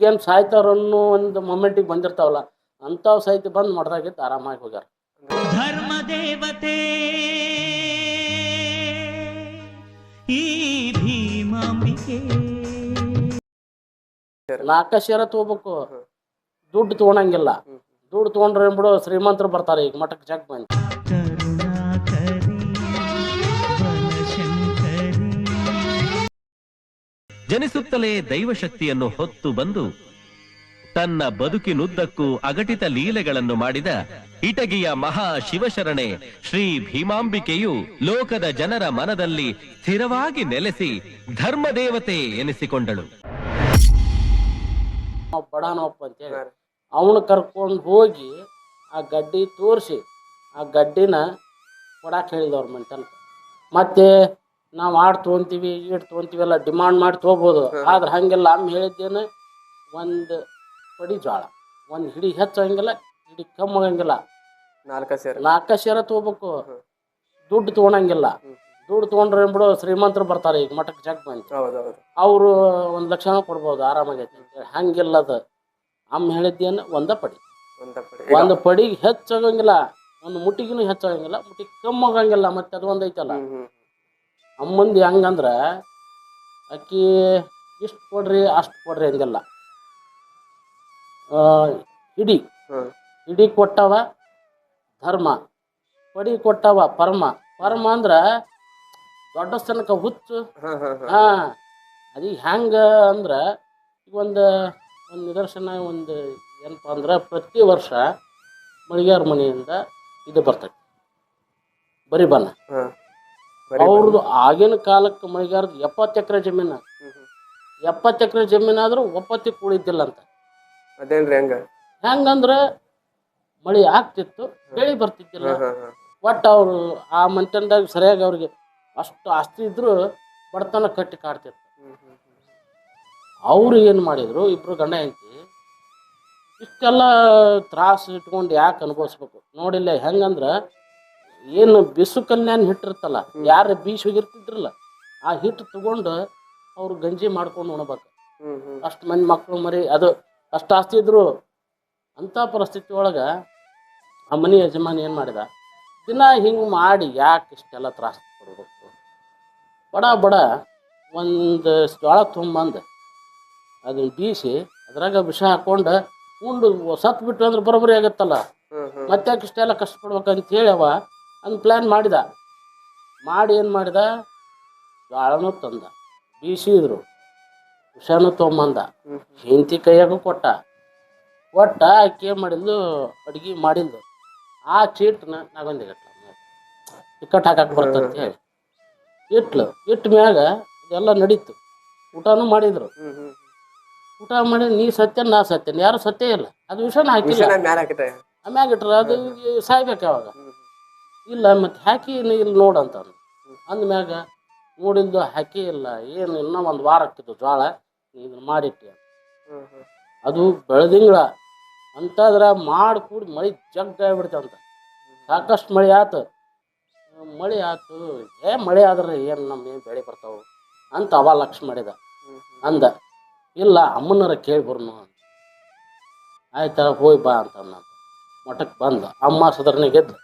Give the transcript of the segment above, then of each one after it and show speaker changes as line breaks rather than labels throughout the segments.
ಏನು ಸಾಯ್ತಾರನ್ನೋ ಒಂದು ಮೊಮೆಂಟಿಗೆ ಬಂದಿರ್ತಾವಲ್ಲ ಅಂಥವು ಸಹಿತ ಬಂದು ಮಠದಾಗಿದ್ದು ಆರಾಮಾಗಿ ಹೋಗ್ಯಾರ.
ಧರ್ಮ ದೇವತೆ ಈ ಭೀಮಾಂಬಿಕೆ.
ನಾಲ್ಕಶೇರ ತಗೋಬೇಕು, ದುಡ್ಡು ತೊಗೊಳಂಗಿಲ್ಲ. ದುಡ್ಡು ತೊಗೊಂಡ್ರೆ ಬಿಡು ಶ್ರೀಮಂತರು ಬರ್ತಾರೆ ಈಗ ಮಠಕ್ಕೆ ಜಗ್ ಬಂದು.
ಜನಿಸುತ್ತಲೇ ದೈವಶಕ್ತಿಯನ್ನು ಹೊತ್ತು ಬಂದು ತನ್ನ ಬದುಕಿನುದ್ದಕ್ಕೂ ಅಘಟಿತ ಲೀಲೆಗಳನ್ನು ಮಾಡಿದ ಇಟಗಿಯ ಮಹಾ ಶಿವಶರಣೆ ಶ್ರೀ ಭೀಮಾಂಬಿಕೆಯು ಲೋಕದ ಜನರ ಮನದಲ್ಲಿ ಸ್ಥಿರವಾಗಿ ನೆಲೆಸಿ ಧರ್ಮದೇವತೆ ಎನಿಸಿಕೊಂಡಳು.
ಬಡಾನಪ್ಪ ಅಂತೇಳಿ ಅವನು ಕರ್ಕೊಂಡು ಹೋಗಿ ಆ ಗಡ್ಡಿ ತೋರಿಸಿ ಆ ಗಡ್ಡಿನ ಕೊಡಕ್ಕೆ ಹೇಳಿದವ್ರ ಮಂಟಲ್. ಮತ್ತೆ ನಾವು ಆಡ್ ತೊಗೊಂತೀವಿ ಈಡ್ ತೊಗೊಂತೀವಿ ಎಲ್ಲ ಡಿಮಾಂಡ್ ಮಾಡಿ ತೊಗೋಬೋದು. ಆದ್ರೆ ಹಂಗೆಲ್ಲ ಅಮ್ಮ ಹೇಳಿದ್ದೇನೆ, ಒಂದು ಪಡಿ ಜೋಳ ಒಂದು ಹಿಡಿ ಹೆಚ್ಚಂಗಿಲ್ಲ, ಹಿಡಿ ಕಮ್ಮಿ ಆಗಂಗಿಲ್ಲ. ನಾಲ್ಕ ಸೇರ ತೊಗೋಬೇಕು, ದುಡ್ಡು ತೊಗೊಳಂಗಿಲ್ಲ. ದುಡ್ಡು ತೊಗೊಂಡ್ರೆ ಬಿಡು ಶ್ರೀಮಂತರು ಬರ್ತಾರೆ ಈಗ ಮಠಕ್ಕೆ ಜಗ್ ಬಂದು. ಅವರು 1 ಲಕ್ಷ ಕೊಡ್ಬೋದು ಆರಾಮಾಗೈತಿ ಅಂತೇಳಿ. ಹಂಗಿಲ್ಲದ ಅಮ್ಮ ಹೇಳಿದ್ದೇನು ಒಂದ ಪಡಿ. ಒಂದು ಪಡಿಗೆ ಹೆಚ್ಚಾಗಂಗಿಲ್ಲ, ಒಂದು ಮುಟ್ಟಿಗಿನೂ ಹೆಚ್ಚಾಗಂಗಿಲ್ಲ, ಮುಟ್ಟಿಗೆ ಕಮ್ಮಿ ಆಗಂಗಿಲ್ಲ. ಮತ್ತೆ ಅದು ಒಂದೈತಲ್ಲ ಅಮ್ಮಂದು ಹೆಂಗಂದ್ರೆ ಅಕ್ಕಿ ಇಷ್ಟು ಕೊಡ್ರಿ ಅಷ್ಟು ಕೊಡ್ರಿ ಹಂಗೆಲ್ಲ. ಹಿಡಿ ಕೊಟ್ಟವ ಧರ್ಮ, ಪಡಿ ಕೊಟ್ಟವ ಪರಮ. ಪರಮ ಅಂದ್ರೆ ದೊಡ್ಡ ತನಕ ಹುಚ್ಚು. ಅದೀಗ ಹೆಂಗ ಅಂದ್ರೆ ಈಗ ಒಂದು ನಿದರ್ಶನ ಒಂದು ಏನಪ್ಪ ಅಂದ್ರೆ ಪ್ರತಿ ವರ್ಷ ಮಳಿಗಾರ ಮನೆಯಿಂದ ಇದು ಬರ್ತೈತಿ ಬರಿ ಬನ್ನ. ಅವ್ರದ್ದು ಆಗಿನ ಕಾಲಕ್ಕೆ ಮಳಿಗಾರದ 70 ಎಕರೆ ಜಮೀನು. 70 ಎಕರೆ ಜಮೀನಾದ್ರೂ ಒಪ್ಪತ್ತಿ ಕೂಡಿದ್ದಿಲ್ಲ ಅಂತ.
ಅದೇನ್ರಿ
ಹೆಂಗಂದ್ರೆ ಮಳಿ ಆಗ್ತಿತ್ತು, ಬೆಳಿ ಬರ್ತಿದ್ದಿಲ್ಲ. ಒಟ್ಟು ಅವರು ಆ ಮಂತನದಾಗ ಸರಿಯಾಗಿ ಅವ್ರಿಗೆ ಅಷ್ಟು ಆಸ್ತಿ ಇದ್ರು ಬಡತನ ಕಟ್ಟಿ ಕಾಡ್ತಿತ್ತು. ಅವರು ಏನು ಮಾಡಿದ್ರು, ಇಬ್ರು ಗಂಡ ಹೆಂಡತಿ ಇಷ್ಟೆಲ್ಲ ತ್ರಾಸು ಇಟ್ಕೊಂಡು ಯಾಕೆ ಅನುಭವಿಸ್ಬೇಕು ನೋಡಿಲ್ಲ. ಹೆಂಗಂದ್ರೆ ಏನು ಬಿಸು ಕಲ್ಯಾಣ ಹಿಟ್ಟಿರ್ತಲ್ಲ, ಯಾರು ಬೀಸ್ ಹೋಗಿರ್ತಿದ್ರಲ್ಲ ಆ ಹಿಟ್ಟು ತಗೊಂಡು ಅವ್ರು ಗಂಜಿ ಮಾಡ್ಕೊಂಡು ಉಣ್ಬೇಕು. ಅಷ್ಟು ಮಂದಿ ಮಕ್ಕಳು ಮರಿ ಅದು ಅಷ್ಟು ಆಸ್ತಿ ಇದ್ರು. ಅಂಥ ಪರಿಸ್ಥಿತಿ ಒಳಗೆ ಆ ಮನೆ ಯಜಮಾನಿ ಏನು ಮಾಡಿದ, ದಿನ ಹಿಂಗೆ ಮಾಡಿ ಯಾಕೆ ಇಷ್ಟೆಲ್ಲ ತ್ರಾಸ ಕೊಡ್ಬೇಕು. ಬಡ ಒಂದು ಜೋಳ ತೊಗೊಂಬಂದು ಅದನ್ನ ಬೀಸಿ ಅದ್ರಾಗ ವಿಷ ಹಾಕ್ಕೊಂಡು ಉಂಡು ಸತ್ತು ಬಿಟ್ಟು ಅಂದ್ರೆ ಬರೋಬ್ಬರಿ ಆಗುತ್ತಲ್ಲ. ಮತ್ತೆ ಯಾಕೆ ಇಷ್ಟೆಲ್ಲ ಕಷ್ಟಪಡ್ಬೇಕಂತ ಹೇಳಿ ಅವ ಅಂದು ಪ್ಲ್ಯಾನ್ ಮಾಡಿದ. ಮಾಡಿ ಏನು ಮಾಡಿದ, ಜೋಳನೂ ತಂದ, ಬೀಸಿದ್ರು, ವಿಷನೂ ತೊಗೊಂಬಂದ, ಹೆಂಡತಿ ಕೈಯಾಗೂ ಕೊಟ್ಟ. ಆಕೆ ಏನು ಮಾಡಿದ್ಲು, ಅಡುಗೆ ಮಾಡಿದ್ಲು. ಆ ಚೀಟ್ನ ನಾಗೊಂದಿಗಟ್ಲ ಟಿಕಟ್ ಹಾಕಕ್ಕೆ ಬರ್ತಂತ ಹೇಳಿ ಇಟ್ಟ ಮ್ಯಾಗ ಇದೆಲ್ಲ ನಡೀತು. ಊಟನೂ ಮಾಡಿದ್ರು. ಊಟ ಮಾಡಿ ನೀ ಸತ್ಯ ನಾ ಸತ್ಯನ ಯಾರು ಸತ್ಯ ಇಲ್ಲ. ಅದು ವಿಷನ ಹಾಕಿಲ್ಲ, ಮ್ಯಾಗ ಇಟ್ರ ಅದು ಸಾಯ್ಬೇಕು ಯಾವಾಗ ಇಲ್ಲ. ಮತ್ತೆ ಹಾಕಿ ಇಲ್ಲಿ ನೋಡಂತ ಅಂದ್ಮ್ಯಾಗ ನೋಡಿದ್ದು ಹಾಕಿ ಇಲ್ಲ. ಏನು ಇನ್ನೂ 1 ವಾರ ಆಗ್ತಿತ್ತು ಜೋಳ, ಇದನ್ನ ಮಾಡಿಟ್ಟಿ. ಅದು ಬೆಳೆದಿಂಗಳ ಅಂತಂದ್ರೆ ಮಾಡಿ ಕೂಡಿ ಮಳೆ ಜಗ್ಗಾಗ್ಬಿಡ್ತಂತ. ಸಾಕಷ್ಟು ಮಳೆ ಆಯ್ತು. ಮಳೆ ಆದ್ರೆ ಏನು ನಮ್ಮ ಬೆಳೆ ಬರ್ತಾವೆ ಅಂತ ಅವ ಲಕ್ಷ ಮಾಡಿದ. ಅಂದ ಇಲ್ಲ ಅಮ್ಮನರ ಕೇಳಿ ಬರ್ನು ಆಯ್ತಾ ಹೋಗಿ ಬಾ ಅಂತ ಮಠಕ್ಕೆ ಬಂದ. ಅಮ್ಮ ಸದರ್ನೆ ಗೆದ್ದು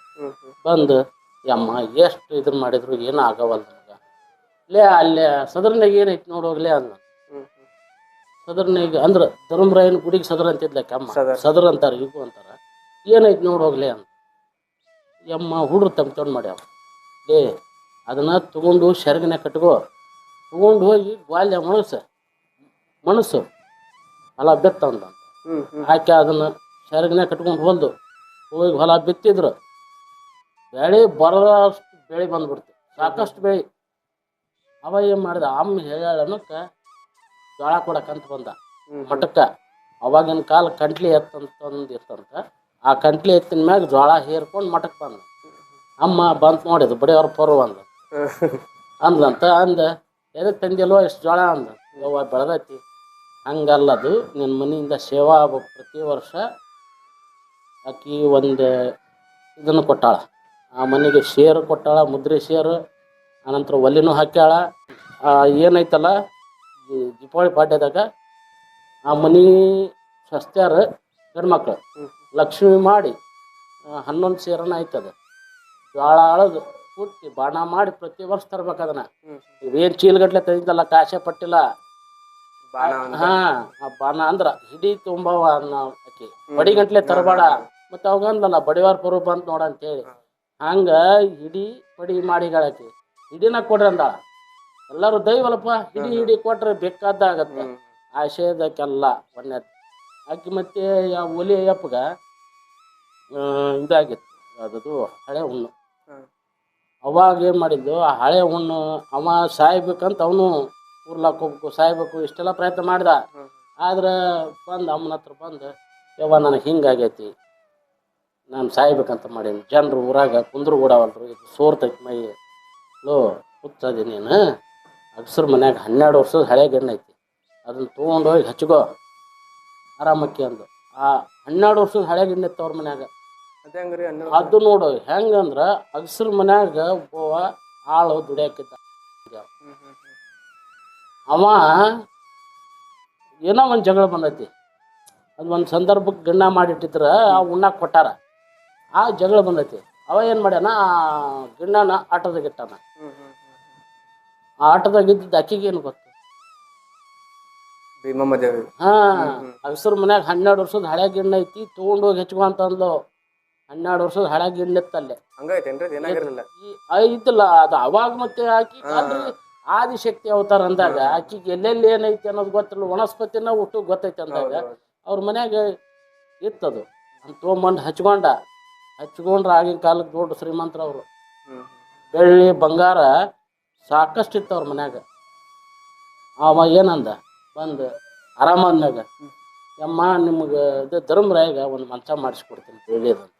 ಬಂದು, ಅಮ್ಮ ಎಷ್ಟು ಇದನ್ನ ಮಾಡಿದ್ರು ಏನೂ ಆಗವಲ್ಲ ನನಗೆ. ಅಲ್ಲೇ ಸದರ್ನಾಗ ಏನೈತಿ ನೋಡೋಗ್ಲೇ ಅಂದ. ಸದರ್ನಾಗ ಅಂದ್ರೆ ಧರ್ಮರಾಯನ ಗುಡಿಗೆ ಸದರ್ ಅಂತಿದ್ಲಕ್ಕೆ ಅಮ್ಮ. ಸದರ್ ಅಂತಾರೆ ಈಗೂ ಅಂತಾರೆ. ಏನೈತಿ ನೋಡೋಗ್ಲೇ ಅಂದ. ಅಮ್ಮ ಹುಡ್ರು ತಂದು ಮಾಡ್ಯಾವ. ಅದನ್ನ ತಗೊಂಡು ಶರ್ಗನೆ ಕಟ್ಕೋ, ತಗೊಂಡು ಹೋಗಿ ಗ್ವಾಲ್ಯ ಮನಸ್ಸು ಹೊಲ ಬಿತ್ತಂದ. ಆಕೆ ಅದನ್ನು ಶರ್ಗನೆ ಕಟ್ಕೊಂಡು ಹೋಗಿ ಹೊಲ ಬಿತ್ತಿದ್ರು. ಬೆಳೆ ಬರೋಷ್ಟು ಬೆಳೆ ಬಂದ್ಬಿಡ್ತು, ಸಾಕಷ್ಟು ಬೆಳೆ. ಅವ ಏನು ಮಾಡಿದ, ಅಮ್ಮ ಹೇಳಕ್ಕೆ ಜೋಳ ಕೊಡಕ್ಕಂತ ಬಂದ ಮಠಕ್ಕೆ. ಅವಾಗಿನ ಕಾಲ ಕಂಟ್ಲಿ ಎತ್ತಂತಂದು ಇರ್ತಂತ. ಆ ಕಂಟ್ಲಿ ಎತ್ತಿನ ಮ್ಯಾಗ ಜೋಳ ಹೇರ್ಕೊಂಡು ಮಠಕ್ಕೆ ಬಂದ. ಅಮ್ಮ ಬಂತ ನೋಡಿದ್ರು ಬಡಿಯವ್ರ ಪರ್ವ ಅಂದ್ಲಂತ. ಎದಕ್ಕೆ ತಂದಿಲ್ವ ಇಷ್ಟು ಜೋಳ ಅಂದ. ಯವ್ವ ಬೆಳೆದೈತಿ. ಹಂಗಲ್ಲದು, ನಿನ್ನ ಮನೆಯಿಂದ ಸೇವಾ ಪ್ರತಿ ವರ್ಷ ಆಕಿ ಒಂದು ಇದನ್ನು ಕೊಟ್ಟಾಳ. ಆ ಮನೆಗೆ ಶೇರು ಕೊಟ್ಟಾಳ, ಮುದ್ರೆ ಶೇರು. ಆನಂತರ ಒಲಿನೂ ಹಾಕ್ಯಾಳ. ಏನೈತಲ್ಲ ದೀಪಾವಳಿ ಪಾಡ್ಯದಾಗ ಆ ಮನಿ ಸ್ವಸ್ತ್ಯಾರ ಗಂಡ್ಮಕ್ಳು ಲಕ್ಷ್ಮಿ ಮಾಡಿ 11 ಸೇರನ ಆಯ್ತದ ಜ್ವಾಳ ಅಳದು ಕುಟ್ಟಿ ಬಾಣ ಮಾಡಿ ಪ್ರತಿ ವರ್ಷ ತರ್ಬೇಕು ಅದನ್ನ ಇವೇನ್ ಚೀಲಗಟ್ಲೆ ತಂದಿದ್ದಲ್ಲ ಕಾಸೆ ಪಟ್ಟಿಲ್ಲ. ಹಾ ಆ ಬಾಣ ಅಂದ್ರ ಹಿಡಿ ತುಂಬವ ಆಕಿ ಬಡಿಗಟ್ಲೆ ತರಬೇಡ. ಮತ್ತೆ ಅವಾಗಂದಲ್ಲ ಬಡಿವಾರ ಪರು ಬಂತ ನೋಡ ಅಂತೇಳಿ ಹಂಗ ಹಿಡಿ ಪಡಿ ಮಾಡಿಗಳಾಕಿ ಹಿಡಿನ ಕೊಡ್ರಿ ಅಂದಾಳ. ಎಲ್ಲಾರು ದೈವಲ್ಲಪ್ಪ ಹಿಡಿ ಕೊಟ್ರೆ ಬೇಕಾದಾಗತ್ತ ಆಶಯದಕ್ಕೆಲ್ಲ ಒನ್ನೆ ಆಕಿ. ಮತ್ತೆ ಒಲಿ ಅಯ್ಯಪ್ಪಗ ಇದಾಗಿತ್ತು ಅದದು ಹಳೆ ಹುಣ್ಣು. ಅವಾಗ ಏನು ಮಾಡಿದ್ದು ಆ ಹಳೆ ಹುಣ್ಣು ಅವ ಸಾಯ್ಬೇಕಂತ ಅವನು ಊರ್ಲಾಕ್ ಹೋಗ್ಬೇಕು ಸಾಯ್ಬೇಕು ಇಷ್ಟೆಲ್ಲ ಪ್ರಯತ್ನ ಮಾಡ್ದ. ಆದ್ರೆ ಬಂದು ಅಮ್ಮನ ಹತ್ರ ಬಂದು ಯವ್ವ ನನಗೆ ಹಿಂಗಾಗೈತಿ ನಾನು ಸಾಯ್ಬೇಕಂತ ಮಾಡೀನಿ, ಜನರು ಊರಾಗ ಕುಂದ್ರು ಕೂಡವಲ್ರು, ಇದು ಸೋರ್ತೈತಿ ಮೈ ಲೋ ಹುಚ್ಚದಿ ನೀನು, ಅಗಸ್ರ ಮನ್ಯಾಗ 12 ವರ್ಷದ ಹಳೆ ಗಿಣ್ಣು ಐತಿ ಅದನ್ನ ತೊಗೊಂಡೋಗಿ ಹಚ್ಕೋ ಆರಾಮಕ್ಕಿ ಅಂದು. ಆ 12 ವರ್ಷದ ಹಳೆ ಗಿಣ್ಣು ಇತ್ತು ಅವ್ರ ಮನ್ಯಾಗ. ಅದು ನೋಡು ಹೆಂಗಂದ್ರ ಅಗಸ್ರ ಮನ್ಯಾಗ ಒಬ್ಬವ ಆಳು ದುಡಿಯಾಕಿದ್ದ. ಅವ ಏನೋ ಒಂದು ಜಗಳ ಬಂದೈತಿ, ಅದು ಒಂದು ಸಂದರ್ಭಕ್ಕೆ ಗಿಣ್ಣ ಮಾಡಿಟ್ಟಿದ್ರ ಆ ಉಣ್ಣಾಕ್ ಕೊಟ್ಟಾರ, ಆ ಜಗಳ ಬಂದೈತಿ. ಅವ ಏನು ಮಾಡ್ಯಾನ ಆ ಗಿಣ್ಣನ ಆಟದಾಗ ಇಟ್ಟಾನ. ಆ ಆಟದಾಗ ಇದ್ದಿದ್ದು ಅಕ್ಕಿಗೆ ಏನು ಗೊತ್ತು? ಹಾ ಅಗಸ್ರ ಮನ್ಯಾಗ 12 ವರ್ಷದ ಹಳೆ ಗಿಣ್ಣ ಐತಿ ತೊಗೊಂಡೋಗಿ ಹೆಚ್ಕೊ ಅಂತಂದ್ಲು. 12 ವರ್ಷದ ಹಳೆ ಗಿಣ್ಣು ಇತ್ತಲ್ಲೇ ಇತ್ತಲ್ಲ ಅದು ಅವಾಗ. ಮತ್ತೆ ಆಕಿ ಆದಿಶಕ್ತಿ ಅವತಾರ ಅಂದಾಗ ಆಕಿಗೆ ಎಲ್ಲೆಲ್ಲಿ ಏನೈತಿ ಅನ್ನೋದು ಗೊತ್ತಿಲ್ಲ, ವನಸ್ಪತಿನ ಒಟ್ಟು ಗೊತ್ತೈತಿ ಅಂದಾಗ ಅವ್ರ ಮನ್ಯಾಗ ಇತ್ತದು ಅಂತ ತೊಗೊಂಬಂದು ಹಚ್ಕೊಂಡ್ರೆ ಆಗಿನ ಕಾಲಕ್ಕೆ ದೊಡ್ಡ ಶ್ರೀಮಂತರ ಅವರು. ಬೆಳ್ಳಿ ಬಂಗಾರ ಸಾಕಷ್ಟು ಇತ್ತು ಅವ್ರ ಮನ್ಯಾಗ. ಅವ ಏನಂದ ಬಂದು ಆರಾಮಾದ್ಮ್ಯಾಗ ಯಮ್ಮ ನಿಮ್ಗೆ ಇದು ಧರ್ಮರಾಯಿಗ ಒಂದು ಮಂಚ ಮಾಡಿಸ್ಕೊಡ್ತೀನಿ ಬೆಳ್ಳಿದಂತ.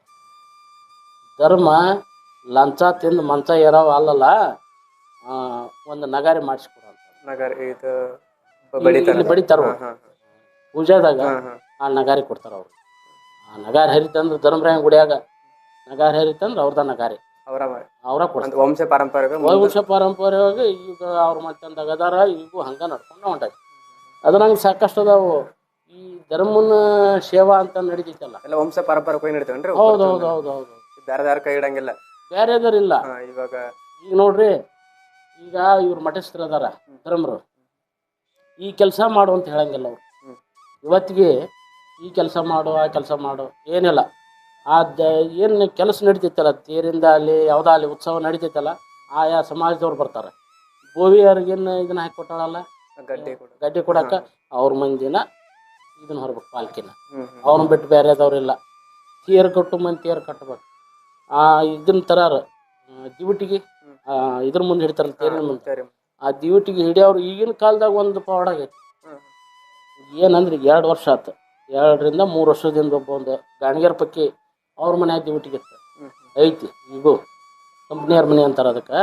ಧರ್ಮ ಲಂಚ ತಿಂದು ಮಂಚ ಏರವ ಅಲ್ಲಲ್ಲ, ಒಂದು ನಗಾರಿ ಮಾಡಿಸ್ಕೊಡಂತ. ಬಡಿತಾರ ಪೂಜಾದಾಗ ಆ ನಗಾರಿ ಕೊಡ್ತಾರ ಅವ್ರು. ಆ ನಗಾರಿ ಹರಿತಂದ್ರೆ ಧರ್ಮರಾಯನ ಗುಡಿಯಾಗ ನಗಾರಿ ಹರಿತಂದ್ರೆ ಅವ್ರದ ನಗಾರಿ ಅವರ ಕೊಡ್ತಾರೆ. ವಂಶ ಪಾರಂಪರ್ಯವಾಗಿ ಈಗ ಅವ್ರ ಮತ್ತಂದಾಗ ಅದಾರ, ಈಗೂ ಹಂಗ ನಡ್ಕೊಂಡು ಹೊಂಟಾಗಿ ಅದು ನಂಗೆ ಸಾಕಷ್ಟು ಅದಾವು. ಈ ಧರ್ಮನ ಸೇವಾ ಅಂತ ನಡೀತೈತಲ್ಲ
ವಂಶ ಪಾರಂಪರ್ಯ ನಡೀತೇನ್ರಿ?
ಹೌದು ಹೌದು ಹೌದು ಹೌದು.
ಬೇರೆ ಕೈ ಇಡಂಗಿಲ್ಲ,
ಬೇರೆದರಿಲ್ಲ.
ಇವಾಗ
ಈಗ ನೋಡ್ರಿ, ಈಗ ಇವ್ರು ಮಠಸ್ಥರು ಅದಾರ ಧರ್ಮರು, ಈ ಕೆಲಸ ಮಾಡು ಅಂತ ಹೇಳಂಗಿಲ್ಲ ಅವ್ರು. ಇವತ್ತಿಗೆ ಈ ಕೆಲಸ ಮಾಡು ಆ ಕೆಲಸ ಮಾಡು ಏನಿಲ್ಲ. ಏನು ಕೆಲಸ ನಡೀತೈತಲ್ಲ ತೇರಿಂದ ಅಲ್ಲಿ ಯಾವುದೋ ಅಲ್ಲಿ ಉತ್ಸವ ನಡೀತೈತಲ್ಲ, ಆಯಾ ಸಮಾಜದವ್ರು ಬರ್ತಾರೆ. ಬೋವಿಯವ್ರಿಗೇನು ಇದನ್ನ ಹಾಕಿ ಕೊಟ್ಟಾಳಲ್ಲ ಗಡ್ಡಿ ಕೊಡಾಕ, ಅವ್ರ ಮಂದಿನ ಇದನ್ನ ಹೊರಬೇಕು ಪಾಲ್ಕಿನ, ಅವ್ರನ್ನ ಬಿಟ್ಟು ಬೇರೆದವ್ರಿಲ್ಲ. ತೇರು ಕಟ್ಟು ಮಂದಿ ತೇರು ಕಟ್ಟಬೇಕು. ಇದನ್ನ ತರಾರ ದಿವಟಿಗೆ ಇದ್ರ ಮುಂದೆ ಹಿಡಿತಾರಲ್ಲ ತೇರಿನ ಮುಂದೆ, ಆ ದಿವಟಿಗೆ ಹಿಡಿಯೋರು ಈಗಿನ ಕಾಲದಾಗ ಒಂದು ಪವಾಡ ಆಗೈತಿ. ಏನಂದ್ರೆ 2 ವರ್ಷ ಆಯ್ತು, 2 ರಿಂದ 3 ವರ್ಷದಿಂದ ಒಬ್ಬ ಒಂದು ಗಾಣಿಗೆರ ಪಕ್ಕಿ ಅವ್ರ ಮನ್ಯಾಗ ದಿವಟಿಗೆ ಇತ್ತು ಐತಿ. ಈಗೂ ಕಂಪ್ನಿಯವ್ರ ಮನೆ ಅಂತಾರೆ ಅದಕ್ಕೆ.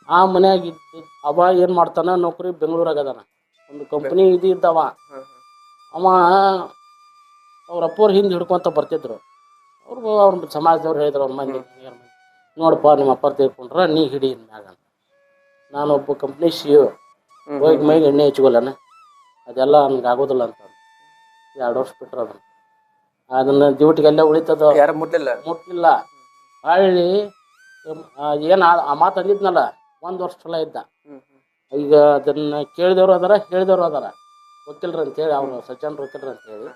ಆ ಮನ್ಯಾಗ ಇದ್ದು ಅವ ಏನು ಮಾಡ್ತಾನ, ನೌಕರಿ ಬೆಂಗಳೂರಾಗ ಅದಾನ, ಒಂದು ಕಂಪ್ನಿ ಇದು ಇದ್ದವ. ಅವ ಅವ್ರ ಅಪ್ಪವ್ರ ಹಿಂದೆ ಹಿಡ್ಕೊಂತ ಬರ್ತಿದ್ರು. ಅವ್ರ ಸಮಾಜದವ್ರು ಹೇಳಿದ್ರು ಅವ್ರ ಮಂದಿ, ನೋಡಪ್ಪ ನಿಮ್ಮ ಅಪ್ಪ ತಿಳ್ಕೊಂಡ್ರ ನೀ ಹಿಡಿ ಮ್ಯಾಗ ಅಂತ. ನಾನೊಬ್ಬ ಕಂಪ್ನಿ CEO ಹೋಗಿ ಮೈಗೆ ಎಣ್ಣೆ ಹಚ್ಕೊಲ್ಲನ, ಅದೆಲ್ಲ ನನ್ಗೆ ಆಗೋದಿಲ್ಲ ಅಂತ 2 ವರ್ಷ ಬಿಟ್ರ ಅದನ್ನ ಡ್ಯೂಟಿಗೆ ಅಲ್ಲೇ ಉಳಿತದ,
ಯಾರು
ಮುಟ್ಲಿಲ್ಲ. ಹಳ್ಳಿ ಏನು ಆ ಮಾತು ಅಂದಿದ್ನಲ್ಲ 1 ವರ್ಷ ಚಲೋ ಇದ್ದ. ಈಗ ಅದನ್ನ ಕೇಳಿದವ್ರು ಅದಾರ, ಹೇಳಿದವ್ರು ಅದಾರ, ವಕೀಲ್ರು ಅಂತೇಳಿ ಅವ್ರು ಸಜ್ಜನ್ರು ವಕೀಲ್ರು ಅಂತೇಳಿ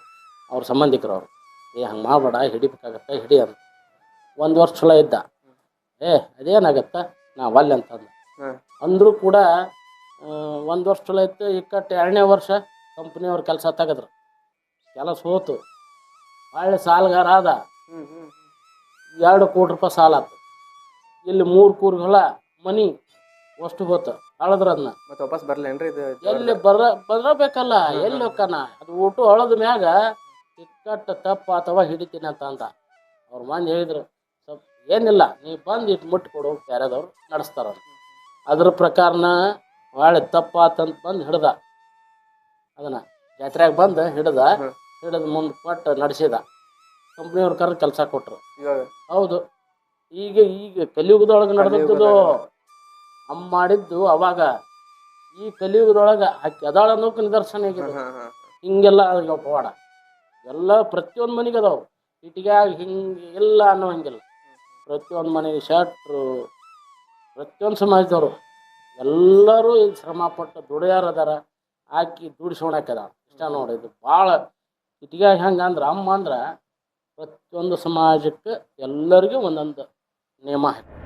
ಅವ್ರ ಸಂಬಂಧಿಕರು ಅವ್ರು. ಹಂಗೆ ಮಾಡಬೇಡ, ಹಿಡಿಬೇಕಾಗತ್ತ ಹಿಡಿ ಅಂತ. 1 ವರ್ಷ ಚಲೋ ಇದ್ದ. ಅದೇನಾಗತ್ತ ನಾವು ಅಲ್ಲಿ ಅಂತಂದು ಅಂದರೂ ಕೂಡ 1 ವರ್ಷ ಚಲೋ ಇತ್ತು. ಇಕ್ಕಟ್ಟು 2ನೇ ವರ್ಷ ಕಂಪ್ನಿಯವ್ರ ಕೆಲಸ ತೆಗೆದ್ರು, ಕೆಲಸ ಹೋತು. ಒಳ್ಳೆ ಸಾಲಗಾರ ಆದ, 2 ಕೋಟಿ ರೂಪಾಯಿ ಸಾಲ ಆತು. ಇಲ್ಲಿ 3 ಕೂರ್ಗಳ ಮನಿ ಅಷ್ಟು ಹೋತು, ಅಳದ್ರ ಅದನ್ನ
ಮತ್ತೆ ವಾಪಸ್ ಬರ್ಲೇನ್ರಿ? ಇದು
ಎಲ್ಲಿ ಬರಬೇಕಲ್ಲ, ಎಲ್ಲಿ ಹೋಗ್ಕಾನ ಅದು ಊಟ ಅಳದ ಮ್ಯಾಗ ಇಕ್ಕಟ್ಟು ತಪ್ಪ ಅಥವಾ ಹಿಡಿತೀನಿ ಅಂತ ಅಂದ. ಅವ್ರ ಮಂದಿ ಹೇಳಿದ್ರು ಸ್ವಲ್ಪ ಏನಿಲ್ಲ, ನೀ ಬಂದು ಇಟ್ಟು ಮುಟ್ಟು ಕೊಡು, ಬೇರೆದವ್ರು ನಡೆಸ್ತಾರ. ಅದ್ರ ಪ್ರಕಾರನ ಒಳ್ಳೆ ತಪ್ಪ ಆತಂತ ಬಂದು ಹಿಡ್ದ, ಅದನ್ನ ಜಾತ್ರೆಯಾಗ ಬಂದು ಹಿಡಿದು ಮುಂದೆ ಕೊಟ್ಟು ನಡೆಸಿದ. ಕಂಪ್ನಿಯವ್ರ ಕರ್ ಕೆಲಸ ಕೊಟ್ರು. ಹೌದು, ಈಗ ಕಲಿಯುಗದೊಳಗೆ ನಡೆದದ್ದು ಅಮ್ಮ ಮಾಡಿದ್ದು ಅವಾಗ. ಈ ಕಲಿಯುಗದೊಳಗೆ ಆಕೆ ಅದಾಳ ಅನ್ನೋಕೆ ನಿದರ್ಶನ ಆಗಿದೆ. ಹಿಂಗೆಲ್ಲ ಆಗ್ಯಾವ ಪವಾಡ. ಎಲ್ಲ ಪ್ರತಿಯೊಂದು ಮನೆಗೆ ಅದಾವು. ಇಟ್ಟಿಗ್ಯಾಗ ಹಿಂಗೆ ಇಲ್ಲ ಅನ್ನೋ ಹಂಗಿಲ್ಲ. ಪ್ರತಿಯೊಂದು ಮನೆಗೆ ಶೆಟ್ರು, ಪ್ರತಿಯೊಂದು ಸಮಾಜದವರು ಎಲ್ಲರೂ ಇದು ಶ್ರಮಪಟ್ಟು ದುಡಿಯಾರ ಅದಾರ. ಹಾಕಿ ದುಡಿಸೋಣಕ್ಕದ ಇಷ್ಟ ನೋಡಿ. ಇದು ಭಾಳ ಇಟ್ಟಿಗ್ಯಾಗ ಹೆಂಗೆ ಅಂದ್ರೆ ಅಮ್ಮ ಅಂದ್ರೆ ಪ್ರತಿಯೊಂದು ಸಮಾಜಕ್ಕೆ ಎಲ್ಲರಿಗೂ ಒಂದೊಂದು ನೇಮ ಹಾಕಿ